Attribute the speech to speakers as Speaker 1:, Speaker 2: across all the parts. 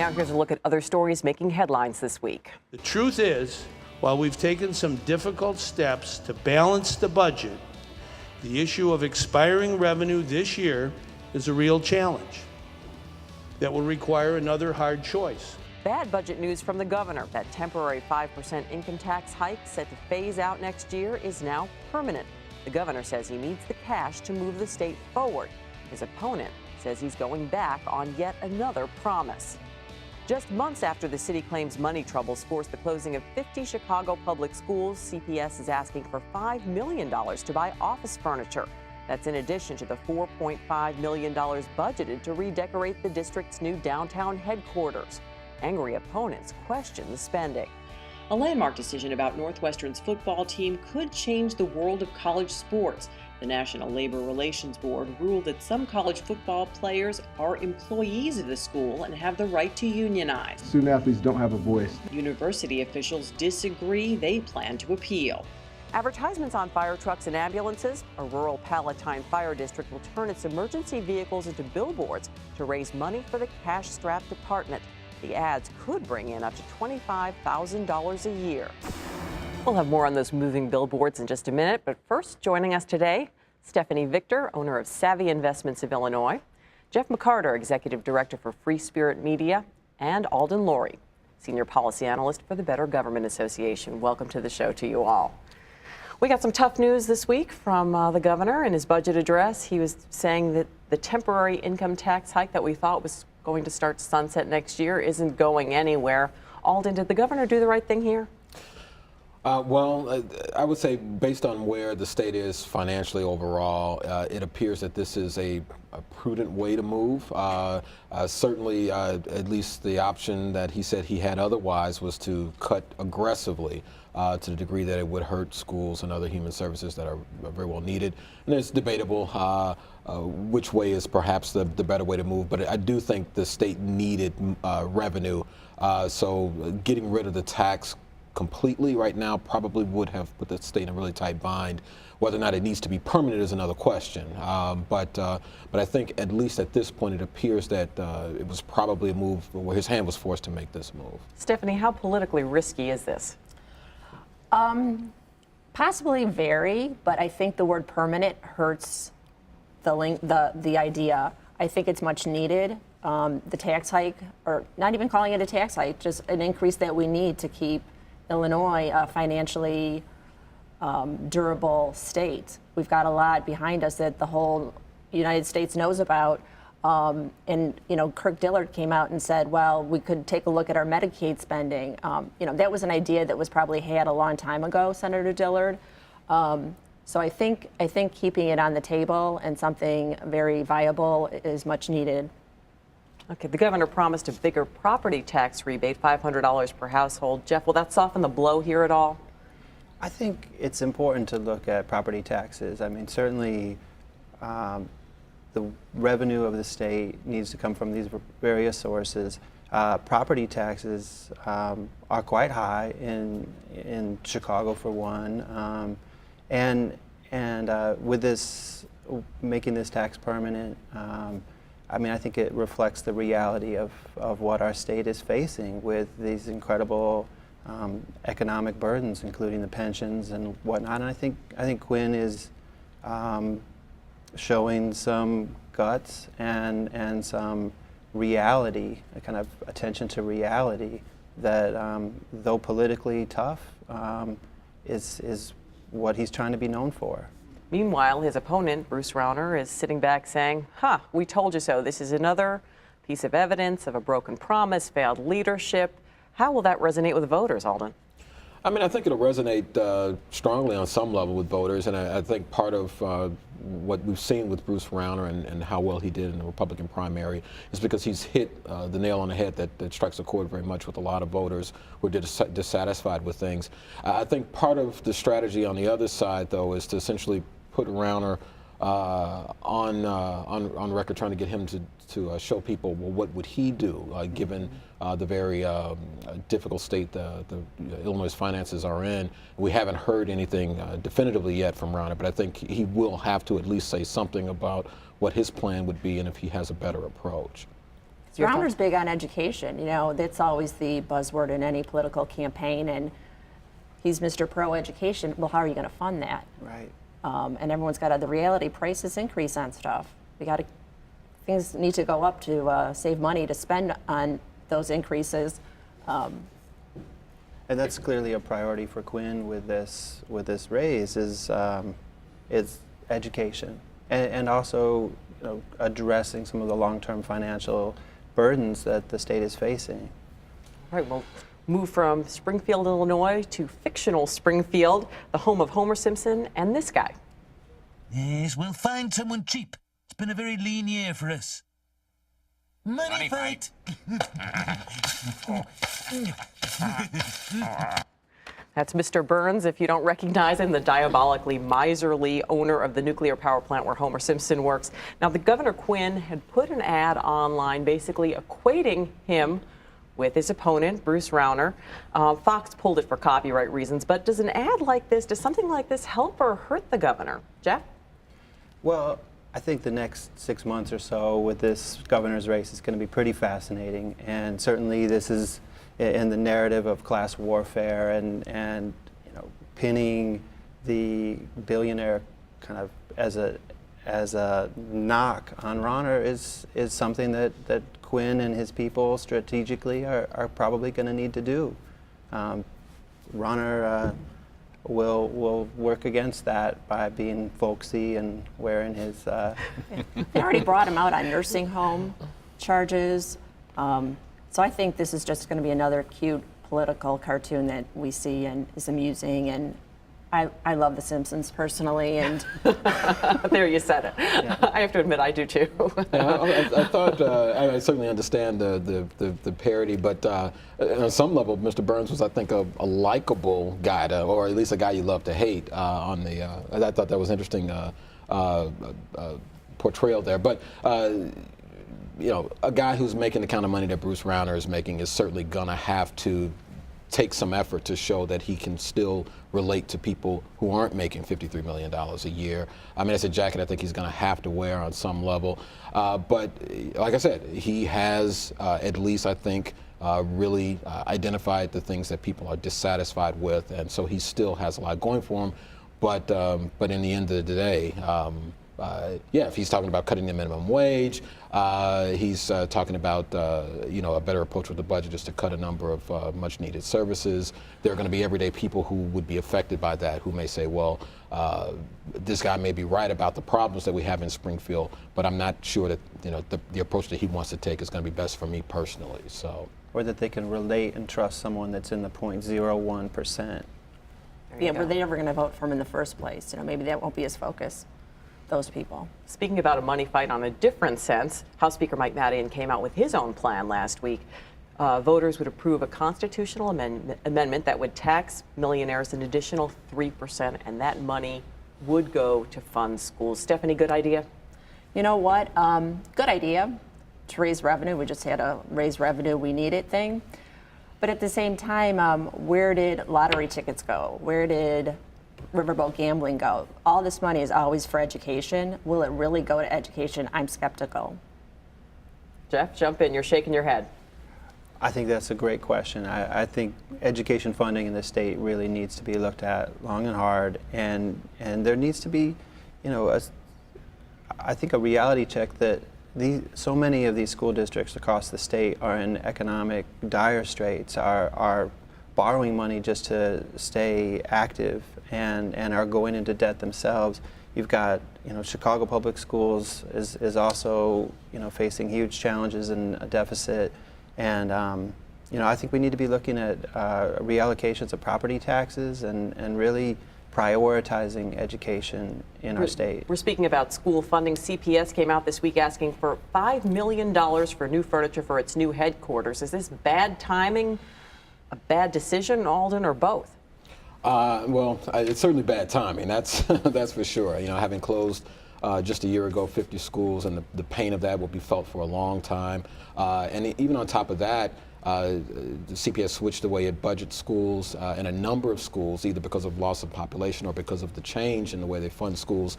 Speaker 1: Now here's a look at other stories making headlines this week.
Speaker 2: The truth is, while we've taken some difficult steps to balance the budget, the issue of expiring revenue this year is a real challenge that will require another hard choice.
Speaker 1: Bad budget news from the governor. That temporary 5% income tax hike set to phase out next year is now permanent. The governor says he needs the cash to move the state forward. His opponent says he's going back on yet another promise. Just months after the city claims money troubles forced the closing of 50 Chicago public schools, CPS is asking for $5 million to buy office furniture. That's in addition to the $4.5 million budgeted to redecorate the district's new downtown headquarters. Angry opponents question the spending. A landmark decision about Northwestern's football team could change the world of college sports. The National Labor Relations Board ruled that some college football players are employees of the school and have the right to unionize.
Speaker 3: Student athletes don't have a voice.
Speaker 1: University officials disagree. They plan to appeal. Advertisements on fire trucks and ambulances. A rural Palatine fire district will turn its emergency vehicles into billboards to raise money for the cash-strapped department. The ads could bring in up to $25,000 a year. We'll have more on those moving billboards in just a minute, but first, joining us today, Stephanie Victor, owner of Savvy Investments of Illinois, Jeff McCarter, Executive Director for Free Spirit Media, and Alden Laurie, Senior Policy Analyst for the Better Government Association. Welcome to the show to you all. We got some tough news this week from the governor in his budget address. He was saying that the temporary income tax hike that we thought was going to start sunset next year isn't going anywhere. Alden, did the governor do the right thing here?
Speaker 4: Well, I would say based on where the state is financially overall, it appears that this is a prudent way to move. Certainly, at least the option that he said he had otherwise was to cut aggressively to the degree that it would hurt schools and other human services that are very well needed. And it's debatable which way is perhaps the better way to move, but I do think the state needed revenue. So getting rid of the tax completely right now probably would have put the state in a really tight bind. Whether or not it needs to be permanent is another question. But I think at least at this point it appears that it was probably a move where his hand was forced to make this move.
Speaker 1: Stephanie, how politically risky is this?
Speaker 5: Possibly very, but I think the word permanent hurts the idea. I think it's much needed. The tax hike, or not even calling it a tax hike, just an increase that we need to keep Illinois a financially durable state. We've got a lot behind us that the whole United States knows about. And, you know, Kirk Dillard came out and said, well, we could take a look at our Medicaid spending. You know, that was an idea that was probably had a long time ago, Senator Dillard. So I think keeping it on the table and something very viable is much needed.
Speaker 1: Okay, the governor promised a bigger property tax rebate, $500 per household. Jeff, will that soften the blow here at all?
Speaker 6: I think it's important to look at property taxes. I mean, certainly the revenue of the state needs to come from these various sources. Property taxes are quite high in Chicago, for one, and with this making this tax permanent, I mean, I think it reflects the reality of what our state is facing with these incredible economic burdens, including the pensions and whatnot. And I think Quinn is showing some guts and some reality, a kind of attention to reality that, though politically tough, is what he's trying to be known for.
Speaker 1: Meanwhile, his opponent, Bruce Rauner, is sitting back saying, we told you so. This is another piece of evidence of a broken promise, failed leadership. How will that resonate with voters, Alden?
Speaker 4: I mean, I think it'll resonate strongly on some level with voters, and I think part of what we've seen with Bruce Rauner and how well he did in the Republican primary is because he's hit the nail on the head that strikes a chord very much with a lot of voters who are dissatisfied with things. I think part of the strategy on the other side, though, is to essentially put Rauner on record, trying to get him to show people, well, what would he do given the very difficult state the Illinois finances are in. We haven't heard anything definitively yet from Rauner, but I think he will have to at least say something about what his plan would be and if he has a better approach.
Speaker 1: Your
Speaker 5: Rauner's
Speaker 1: thoughts?
Speaker 5: big on education. You know, that's always the buzzword in any political campaign, and he's Mr. Pro Education. Well, how are you going to fund that?
Speaker 6: Right.
Speaker 5: And everyone's got the reality prices increase on stuff. Things need to go up to save money to spend on those increases.
Speaker 6: And that's clearly a priority for Quinn with this raise is education, and also, you know, addressing some of the long-term financial burdens that the state is facing.
Speaker 1: All right, we'll move from Springfield, Illinois to fictional Springfield, the home of Homer Simpson and this guy.
Speaker 3: Yes, we'll find someone cheap. It's been a very lean year for us. Money fight!
Speaker 1: That's Mr. Burns, if you don't recognize him, the diabolically miserly owner of the nuclear power plant where Homer Simpson works. Now, the Governor Quinn had put an ad online basically equating him with his opponent, Bruce Rauner. Fox pulled it for copyright reasons, but does something like this help or hurt the governor? Jeff?
Speaker 6: Well, I think the next 6 months or so with this governor's race is going to be pretty fascinating, and certainly this is in the narrative of class warfare and you know, pinning the billionaire kind of as a knock on Rauner is something that Quinn and his people strategically are probably going to need to do. Rauner will work against that by being folksy and wearing his.
Speaker 5: They already brought him out on nursing home charges. So I think this is just going to be another cute political cartoon that we see and is amusing. And I love The Simpsons personally. And
Speaker 1: There, you said it. Yeah. I have to admit, I do too.
Speaker 4: I thought I certainly understand the parody, but on some level, Mr. Burns was, I think, a likable guy, or at least a guy you love to hate. I thought that was interesting portrayal there, but. You know, a guy who's making the kind of money that Bruce Rauner is making is certainly going to have to take some effort to show that he can still relate to people who aren't making $53 million a year. I mean, it's a jacket I think he's going to have to wear on some level. But like I said, he has at least, I think, really identified the things that people are dissatisfied with. And so he still has a lot going for him. But in the end of the day, if he's talking about cutting the minimum wage, he's talking about a better approach with the budget is to cut a number of much needed services. There are going to be everyday people who would be affected by that, who may say, well, this guy may be right about the problems that we have in Springfield, but I'm not sure that the approach that he wants to take is going to be best for me personally. So,
Speaker 6: or that they can relate and trust someone that's in the 0.01%.
Speaker 5: yeah, were they ever going to vote for him in the first place? Maybe that won't be his focus. Those people.
Speaker 1: Speaking about a money fight on a different sense, House Speaker Mike Madigan came out with his own plan last week. Voters would approve a constitutional amendment that would tax millionaires an additional 3%, and that money would go to fund schools. Stephanie, good idea?
Speaker 5: You know what? Good idea to raise revenue. We just had a raise revenue, we need it thing. But at the same time, where did lottery tickets go? Where did riverboat gambling go? All this money is always for education. Will it really go to education? I'm skeptical.
Speaker 1: Jeff, jump in. You're shaking your head.
Speaker 6: I think that's a great question. I think education funding in the state really needs to be looked at long and hard, and there needs to be, I think a reality check that so many of these school districts across the state are in economic dire straits, are borrowing money just to stay active, and are going into debt themselves. You've got, Chicago Public Schools is also, facing huge challenges and a deficit. And, I think we need to be looking at reallocations of property taxes and really prioritizing education in our state.
Speaker 1: We're speaking about school funding. CPS came out this week asking for $5 million for new furniture for its new headquarters. Is this bad timing, a bad decision, Alden, or both?
Speaker 4: Well, it's certainly bad timing. That's that's for sure. Having closed just a year ago 50 schools, and the pain of that will be felt for a long time. And even on top of that, the CPS switched the way it budgets schools, and a number of schools, either because of loss of population or because of the change in the way they fund schools,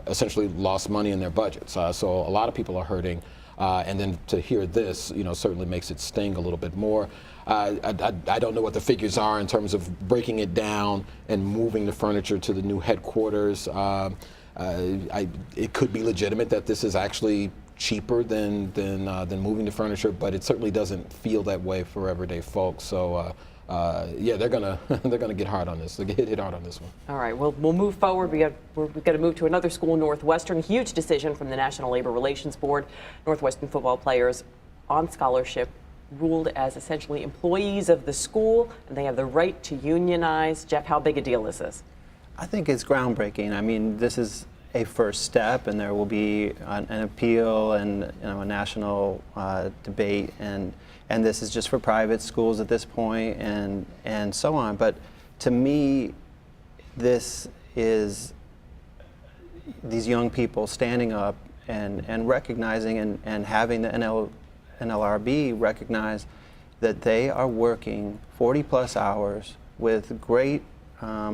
Speaker 4: essentially lost money in their budgets. So a lot of people are hurting. And then to hear this, certainly makes it sting a little bit more. I don't know what the figures are in terms of breaking it down and moving the furniture to the new headquarters. It could be legitimate that this is actually cheaper than moving the furniture, but it certainly doesn't feel that way for everyday folks. So yeah, they're gonna get hard on this. They get hit hard on this one.
Speaker 1: All right, we'll move forward. We've got to move to another school, Northwestern. Huge decision from the National Labor Relations Board. Northwestern football players on scholarship ruled as essentially employees of the school, and they have the right to unionize. Jeff, how big a deal is this?
Speaker 6: I think it's groundbreaking. I mean, this is a first step, and there will be an appeal and a national debate, and this is just for private schools at this point, and so on. But to me, this is these young people standing up and recognizing and having the NLRB recognize that they are working 40+ hours with great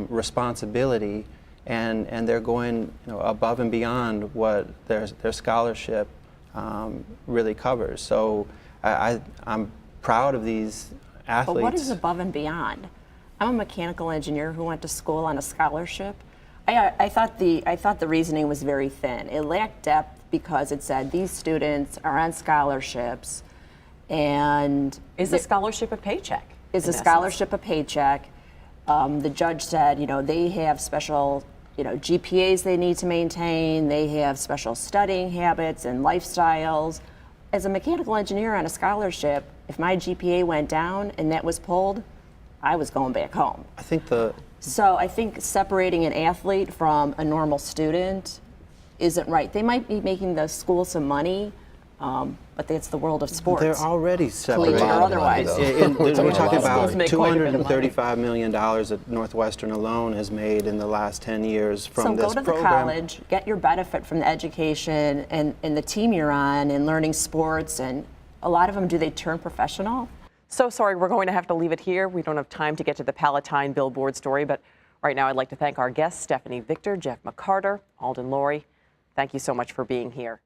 Speaker 6: responsibility, and they're going above and beyond what their scholarship really covers. So I'm proud of these athletes.
Speaker 5: But what is above and beyond? I'm a mechanical engineer who went to school on a scholarship. I thought the reasoning was very thin. It lacked depth because it said these students are on scholarships, and
Speaker 1: Is a scholarship a paycheck?
Speaker 5: Is a scholarship a paycheck? The judge said, they have special, GPAs they need to maintain. They have special studying habits and lifestyles. As a mechanical engineer on a scholarship, if my GPA went down and that was pulled, I was going back home. So I think separating an athlete from a normal student isn't right. They might be making the school some money, but that's the world of sports.
Speaker 6: They're already separated.
Speaker 5: Collegiate or otherwise.
Speaker 6: We're talking about
Speaker 1: make quite a bit of money.
Speaker 6: $235 million that Northwestern alone has made in the last 10 years from this
Speaker 5: So go to
Speaker 6: program.
Speaker 5: the college, get your benefit from the education and the team you're on and learning sports, and a lot of them, do they turn professional?
Speaker 1: So sorry, we're going to have to leave it here. We don't have time to get to the Palatine billboard story, but right now I'd like to thank our guests, Stephanie Victor, Jeff McCarter, Alden Laurie. Thank you so much for being here.